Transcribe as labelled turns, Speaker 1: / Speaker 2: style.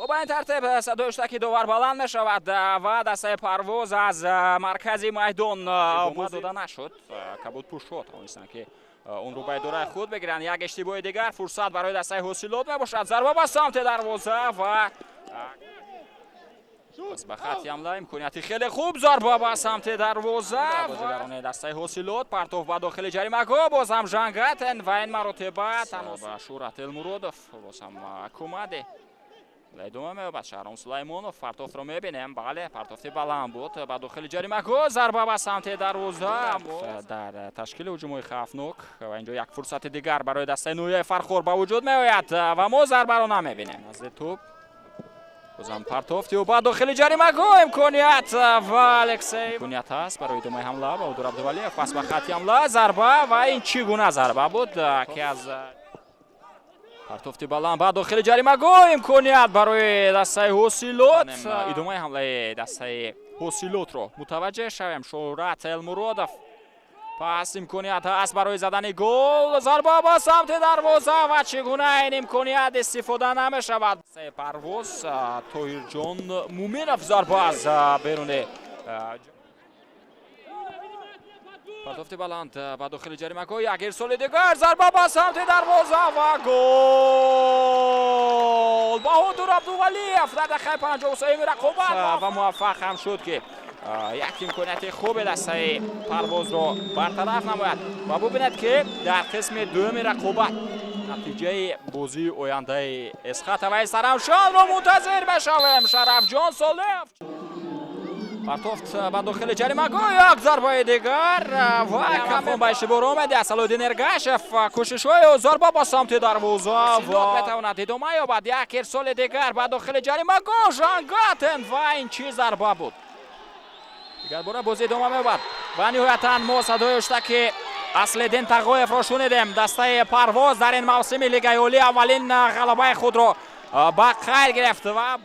Speaker 1: با این ترتیب صدای اشتکی دوبار بلند می شود و دسته پرواز از مرکزی میدان اومد داده نشد. کبود پوش شد توانستن که اون رو به دوره خود بگیرن. یک اشتباه دیگر فرصت برای دسته حاصلات می باشد. ضربه به سمت دروازه و بس به خط حمله امکانیتی خیلی خوب. ضربه به سمت دروازه. بازیگران دسته حاصلات پرتو به داخل جریمه باز هم جنگتن و این مرتبه تنها شورت المرودف باز هم کمده ادامه می‌یابد. شهرام سلیمانوف پرتوف رو می‌بینیم. بله پرتوفی بلند بود به داخل جریمه ضربه به سمت دروازه در تشکیل هجومی خفناک و اینجا یک فرصت دیگر برای دسته نوی فرخور به وجود می‌آید و ما ضربه رو نمی‌بینیم. از توپ بازم پرتوفتی و بعد داخل جریمه امکانیت و الکسی امکانیت هست برای ادامه حمله با عبدالرب عبدوالیف. پس به خط حمله ضربه و این چگونه ضربه بود که از پرتوفتی بلند بعد داخل جریمه امکانیت برای دسته حاصلات. ادامه حمله دسته حاصلات رو متوجه شویم. شهرت المرودف پس امکانیت هست برای زدن گل. ضربه با سمت دروازه و چگونه این امکانیت استفاده نمی شود. پرواز طاهر جان مومنوف ضربه از بیرون پرتوفتی بلند با داخل جریمه یک ارسال دیگر. ضربه با سمت دروازه و گل با حضور عبدوالیف در دقیقه 53 رقابت و موفق هم شد که یک امکانیت خوب دسته پرواز رو برطرف نماید و ببینید که در قسم دوم رقابت نتیجه بازی آینده اسخط و سرمشان رو منتظر بشویم. شرف جان صالح پرتوفت به داخل جریمه یک ضربه دیگر و کم به اشتباه آمد. اسلالدین ارگاشف کوشش‌های ضربه با سمت دروازه و بتواند ادامه یابد. یک ارسال دیگر به داخل جریمه جنگاتن و این چی ضربه بود. دیگر باره بازی ادامه می‌یابد و نهایتاً ما صدای اشتک اسلالدین تقویف را شنیدیم. دسته پرواز در این موسم لیگ عالی اولین غلبه خود را به خیر گرفت و